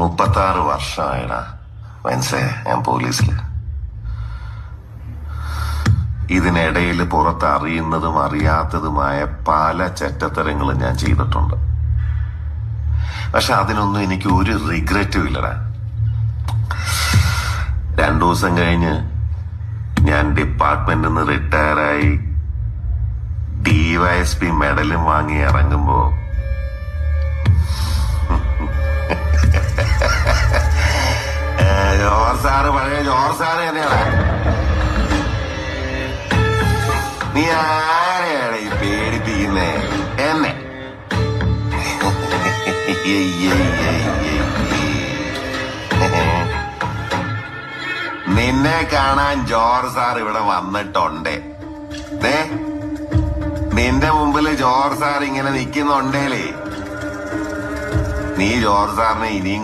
36 വർഷമായിടാ മനസ്സേ ഞാൻ പോലീസില്. ഇതിനിടയിൽ പുറത്ത് അറിയുന്നതും അറിയാത്തതുമായ പല ചെറ്റത്തരങ്ങളും ഞാൻ ചെയ്തിട്ടുണ്ട്. പക്ഷെ അതിനൊന്നും എനിക്ക് ഒരു റിഗ്രറ്റും ഇല്ലടാ. 2 ദിവസം കഴിഞ്ഞ് ഞാൻ ഡിപ്പാർട്ട്മെന്റിൽ നിന്ന് റിട്ടയറായി DYSP മെഡലും വാങ്ങി ഇറങ്ങുമ്പോ പഴയ ജോർജ് സാറ് തന്നെയാണ്. നീ ആരെയാണ് ഈ പേടിപ്പിക്കുന്നേ? എന്നെ നിന്നെ കാണാൻ ജോർജ് സാർ ഇവിടെ വന്നിട്ടുണ്ട്. നിന്റെ മുമ്പില് ജോർജ് സാർ ഇങ്ങനെ നിൽക്കുന്നുണ്ടേലേ നീ ജോർജ് സാറിനെ ഇനിയും